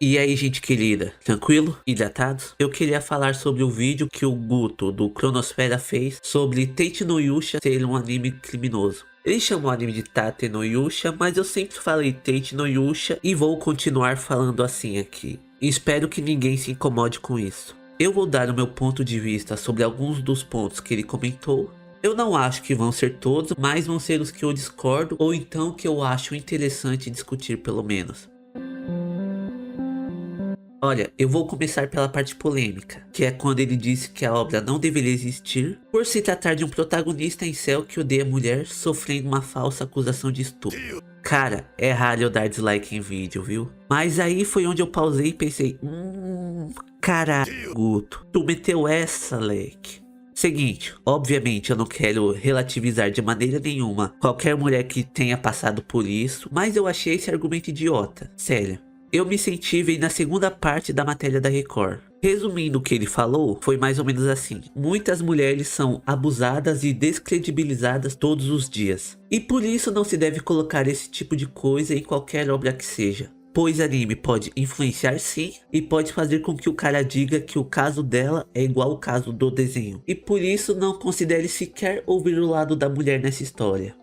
E aí, gente querida, tranquilo? Hidratados? Eu queria falar sobre o vídeo que o Guto do Cronosfera fez sobre Tate no Yusha ser um anime criminoso. Ele chamou o anime de Tate no Yusha, mas eu sempre falei Tate no Yusha e vou continuar falando assim aqui. E espero que ninguém se incomode com isso. Eu vou dar o meu ponto de vista sobre alguns dos pontos que ele comentou. Eu não acho que vão ser todos, mas vão ser os que eu discordo ou então que eu acho interessante discutir pelo menos. Olha, eu vou começar pela parte polêmica, que é quando ele disse que a obra não deveria existir por se tratar de um protagonista incel que odeia mulher sofrendo uma falsa acusação de estupro. Cara, é raro eu dar dislike em vídeo, viu? Mas aí foi onde eu pausei e pensei, caralho, Guto, tu meteu essa, leque. Seguinte, obviamente eu não quero relativizar de maneira nenhuma qualquer mulher que tenha passado por isso, mas eu achei esse argumento idiota, sério. Eu me senti bem na segunda parte da matéria da Record. Resumindo o que ele falou, foi mais ou menos assim. Muitas mulheres são abusadas e descredibilizadas todos os dias. E por isso não se deve colocar esse tipo de coisa em qualquer obra que seja. Pois anime pode influenciar sim, e pode fazer com que o cara diga que o caso dela é igual ao caso do desenho. E por isso não considere sequer ouvir o lado da mulher nessa história.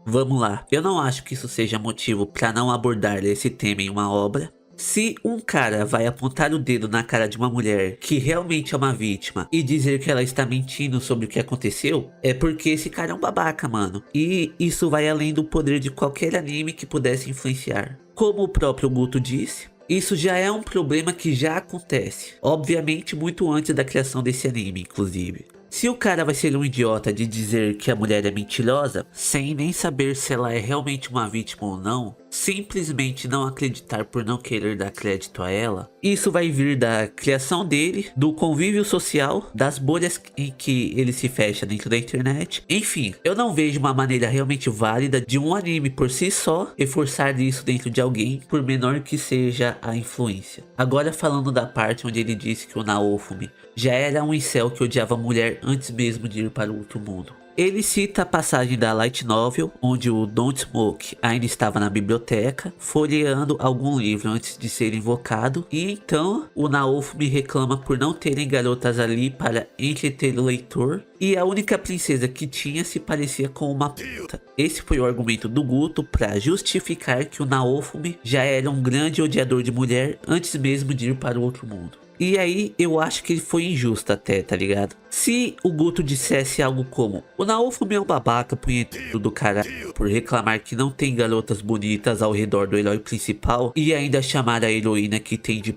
Vamos lá, eu não acho que isso seja motivo para não abordar esse tema em uma obra. Se um cara vai apontar o dedo na cara de uma mulher que realmente é uma vítima e dizer que ela está mentindo sobre o que aconteceu, é porque esse cara é um babaca, mano. E isso vai além do poder de qualquer anime que pudesse influenciar. Como o próprio Guto disse, isso já é um problema que já acontece. Obviamente muito antes da criação desse anime, inclusive. Se o cara vai ser um idiota de dizer que a mulher é mentirosa, sem nem saber se ela é realmente uma vítima ou não, simplesmente não acreditar por não querer dar crédito a ela, isso vai vir da criação dele, do convívio social, das bolhas em que ele se fecha dentro da internet. Enfim, eu não vejo uma maneira realmente válida de um anime por si só reforçar isso dentro de alguém, por menor que seja a influência. Agora falando da parte onde ele disse que o Naofumi já era um incel que odiava mulher antes mesmo de ir para o outro mundo. Ele cita a passagem da Light Novel, onde o Don't Smoke ainda estava na biblioteca, folheando algum livro antes de ser invocado, e então o Naofumi reclama por não terem garotas ali para entreter o leitor, e a única princesa que tinha se parecia com uma puta. Esse foi o argumento do Guto para justificar que o Naofumi já era um grande odiador de mulher antes mesmo de ir para o outro mundo. E aí eu acho que ele foi injusto até, tá ligado? Se o Guto dissesse algo como: o Naofumi é um babaca punheteiro do caralho por reclamar que não tem garotas bonitas ao redor do herói principal, e ainda chamar a heroína que tem de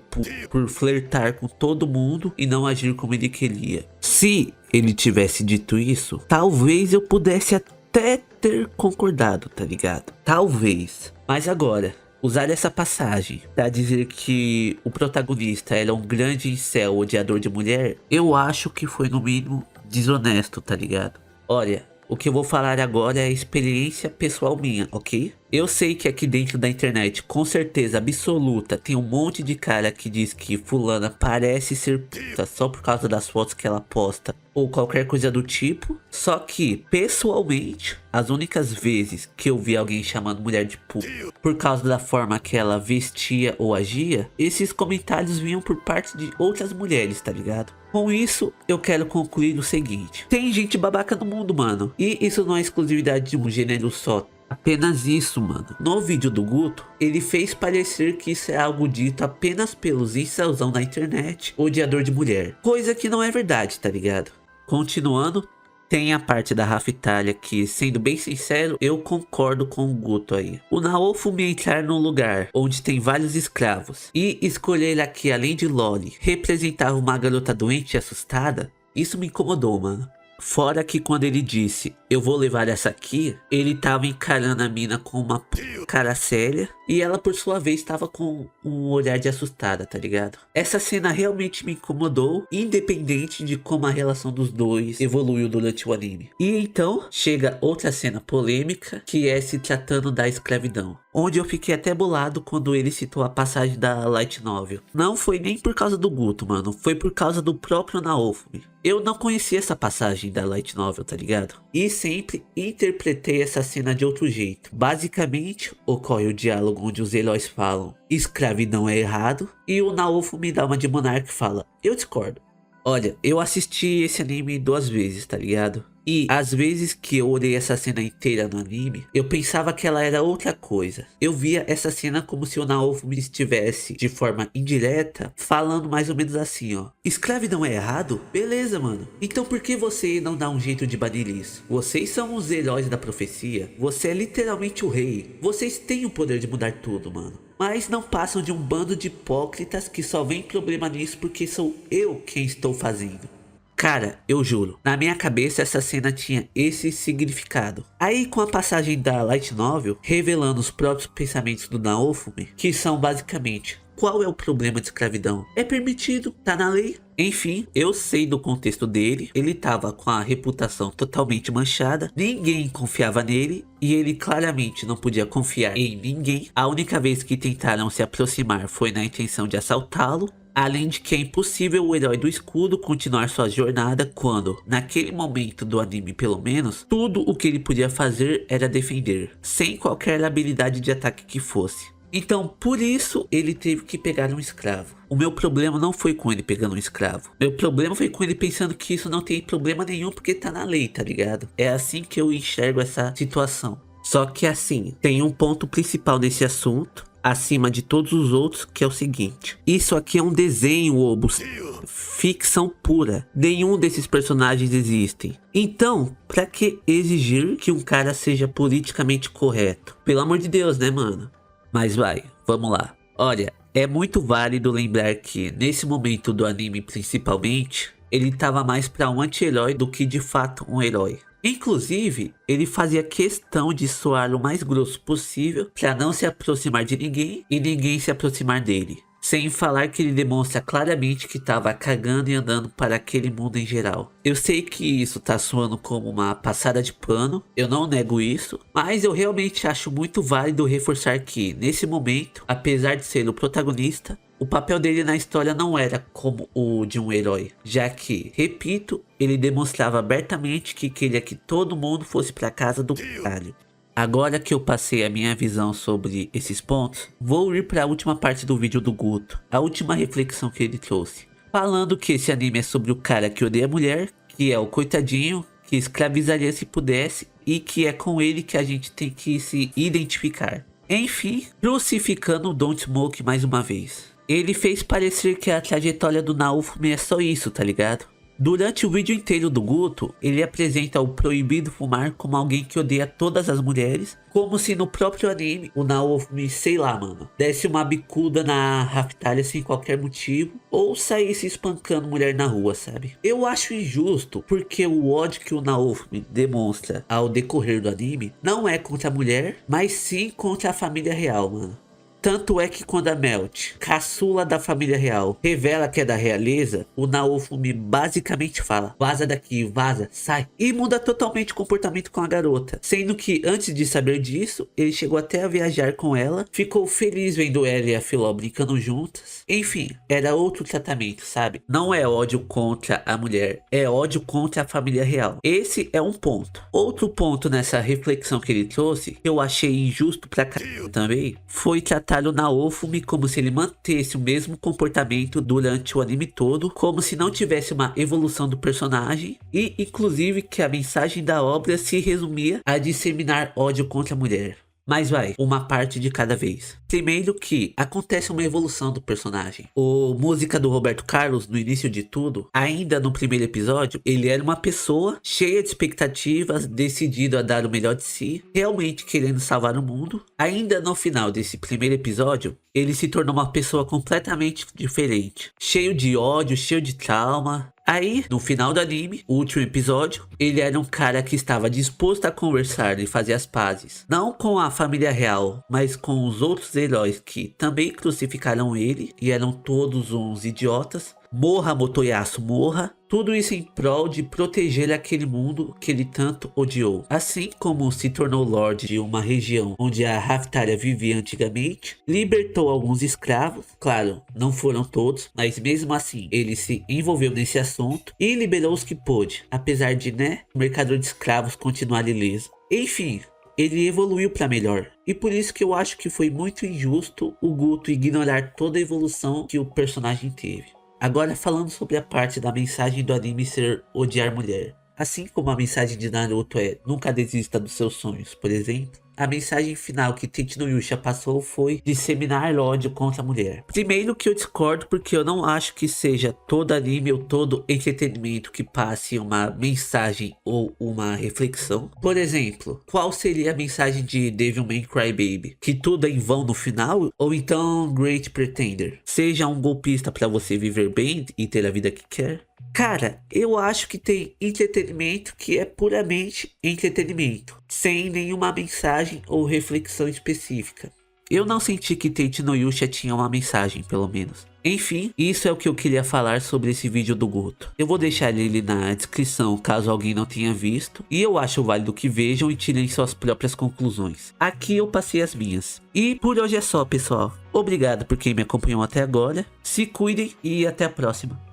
por flertar com todo mundo e não agir como ele queria. Se ele tivesse dito isso, talvez eu pudesse até ter concordado, tá ligado? Talvez. Mas agora, usar essa passagem para dizer que o protagonista era um grande incel odiador de mulher, eu acho que foi no mínimo desonesto, tá ligado? Olha, o que eu vou falar agora é experiência pessoal minha, ok? Eu sei que aqui dentro da internet, com certeza absoluta, tem um monte de cara que diz que fulana parece ser puta só por causa das fotos que ela posta ou qualquer coisa do tipo. Só que, pessoalmente, as únicas vezes que eu vi alguém chamando mulher de puta por causa da forma que ela vestia ou agia, esses comentários vinham por parte de outras mulheres, tá ligado? Com isso, eu quero concluir o seguinte: tem gente babaca no mundo, mano. E isso não é exclusividade de um gênero só. Apenas isso, mano. No vídeo do Guto, ele fez parecer que isso é algo dito apenas pelos incelzão da internet, odiador de mulher. Coisa que não é verdade, tá ligado? Continuando, tem a parte da Raftalha que, sendo bem sincero, eu concordo com o Guto aí. O Naofumi entrar num lugar onde tem vários escravos e escolher aqui, além de Loli, representava uma garota doente e assustada, isso me incomodou, mano. Fora que quando ele disse, eu vou levar essa aqui, ele tava encarando a mina com uma cara séria, e ela por sua vez tava com um olhar de assustada, tá ligado? Essa cena realmente me incomodou, independente de como a relação dos dois evoluiu durante o anime. E então, chega outra cena polêmica, que é se tratando da escravidão, onde eu fiquei até bolado quando ele citou a passagem da Light Novel. Não foi nem por causa do Guto, mano, foi por causa do próprio Naofumi. Eu não conhecia essa passagem da Light Novel, tá ligado? E sempre interpretei essa cena de outro jeito. Basicamente, ocorre o diálogo diálogo onde os heróis falam escravidão é errado, e o Naofumi dá uma de Monark e fala, eu discordo. Olha, eu assisti esse anime 2 vezes, tá ligado? E às vezes que eu olhei essa cena inteira no anime, eu pensava que ela era outra coisa. Eu via essa cena como se o Naofumi estivesse, de forma indireta, falando mais ou menos assim, ó. Escravidão é errado? Beleza, mano. Então por que você não dá um jeito de banir isso? Vocês são os heróis da profecia. Você é literalmente o rei. Vocês têm o poder de mudar tudo, mano. Mas não passam de um bando de hipócritas que só vem problema nisso porque sou eu quem estou fazendo. Cara, eu juro, na minha cabeça essa cena tinha esse significado. Aí com a passagem da Light Novel, revelando os próprios pensamentos do Naofumi, que são basicamente, qual é o problema de escravidão? É permitido, tá na lei. Enfim, eu sei do contexto dele, ele tava com a reputação totalmente manchada, ninguém confiava nele e ele claramente não podia confiar em ninguém. A única vez que tentaram se aproximar foi na intenção de assaltá-lo. Além de que é impossível o herói do escudo continuar sua jornada quando, naquele momento do anime pelo menos, tudo o que ele podia fazer era defender, sem qualquer habilidade de ataque que fosse. Então, por isso, ele teve que pegar um escravo. O meu problema não foi com ele pegando um escravo. Meu problema foi com ele pensando que isso não tem problema nenhum porque tá na lei, tá ligado? É assim que eu enxergo essa situação. Só que assim, tem um ponto principal nesse assunto, acima de todos os outros, que é o seguinte. Isso aqui é um desenho, Obus. Ficção pura. Nenhum desses personagens existem. Então, pra que exigir que um cara seja politicamente correto? Pelo amor de Deus, né, mano? Mas vai, vamos lá. Olha, é muito válido lembrar que, nesse momento do anime principalmente, ele tava mais pra um anti-herói do que de fato um herói. Inclusive, ele fazia questão de soar o mais grosso possível para não se aproximar de ninguém e ninguém se aproximar dele. Sem falar que ele demonstra claramente que estava cagando e andando para aquele mundo em geral. Eu sei que isso tá soando como uma passada de pano, eu não nego isso, mas eu realmente acho muito válido reforçar que, nesse momento, apesar de ser o protagonista, o papel dele na história não era como o de um herói, já que, repito, ele demonstrava abertamente que queria que todo mundo fosse pra casa do caralho. Agora que eu passei a minha visão sobre esses pontos, vou ir para a última parte do vídeo do Guto, a última reflexão que ele trouxe. Falando que esse anime é sobre o cara que odeia a mulher, que é o coitadinho, que escravizaria se pudesse e que é com ele que a gente tem que se identificar. Enfim, crucificando o Don't Smoke mais uma vez. Ele fez parecer que a trajetória do Naofumi é só isso, tá ligado? Durante o vídeo inteiro do Guto, ele apresenta o proibido fumar como alguém que odeia todas as mulheres, como se no próprio anime o Naofumi, sei lá mano, desse uma bicuda na Raftalia sem qualquer motivo, ou saísse espancando mulher na rua, sabe? Eu acho injusto, porque o ódio que o Naofumi demonstra ao decorrer do anime não é contra a mulher, mas sim contra a família real, mano. Tanto é que quando a Melt, caçula da família real, revela que é da realeza, o Naofumi basicamente fala, vaza daqui, vaza, sai, e muda totalmente o comportamento com a garota, sendo que antes de saber disso, ele chegou até a viajar com ela, ficou feliz vendo ela e a Filó brincando juntas, enfim, era outro tratamento, sabe? Não é ódio contra a mulher, é ódio contra a família real. Esse é um ponto. Outro ponto nessa reflexão que ele trouxe, que eu achei injusto pra caralho também, foi tratar o Naofumi como se ele mantesse o mesmo comportamento durante o anime todo, como se não tivesse uma evolução do personagem, e inclusive que a mensagem da obra se resumia a disseminar ódio contra a mulher. Mas vai, uma parte de cada vez. Primeiro que acontece uma evolução do personagem. O música do Roberto Carlos, no início de tudo, ainda no primeiro episódio, ele era uma pessoa cheia de expectativas, decidido a dar o melhor de si, realmente querendo salvar o mundo. Ainda no final desse primeiro episódio, ele se tornou uma pessoa completamente diferente. Cheio de ódio, cheio de trauma. Aí, no final do anime, o último episódio, ele era um cara que estava disposto a conversar e fazer as pazes. Não com a família real, mas com os outros heróis que também crucificaram ele e eram todos uns idiotas. Morra, Motoyasu, morra. Tudo isso em prol de proteger aquele mundo que ele tanto odiou. Assim como se tornou Lorde de uma região onde a Raftalia vivia antigamente, libertou alguns escravos, claro, não foram todos, mas mesmo assim ele se envolveu nesse assunto e liberou os que pôde, apesar de, né, o mercador de escravos continuar ileso. Enfim, ele evoluiu para melhor. E por isso que eu acho que foi muito injusto o Guto ignorar toda a evolução que o personagem teve. Agora falando sobre a parte da mensagem do anime ser odiar mulher. Assim como a mensagem de Naruto é nunca desista dos seus sonhos, por exemplo, a mensagem final que Tetsunuyusha passou foi disseminar ódio contra a mulher. Primeiro que eu discordo porque eu não acho que seja todo anime ou todo entretenimento que passe uma mensagem ou uma reflexão. Por exemplo, qual seria a mensagem de Devilman Crybaby? Que tudo é em vão no final? Ou então Great Pretender? Seja um golpista para você viver bem e ter a vida que quer? Cara, eu acho que tem entretenimento que é puramente entretenimento, sem nenhuma mensagem ou reflexão específica. Eu não senti que Tetsunuyusha tinha uma mensagem, pelo menos. Enfim, isso é o que eu queria falar sobre esse vídeo do Guto. Eu vou deixar ele na descrição caso alguém não tenha visto. E eu acho válido que vejam e tirem suas próprias conclusões. Aqui eu passei as minhas. E por hoje é só, pessoal. Obrigado por quem me acompanhou até agora. Se cuidem e até a próxima.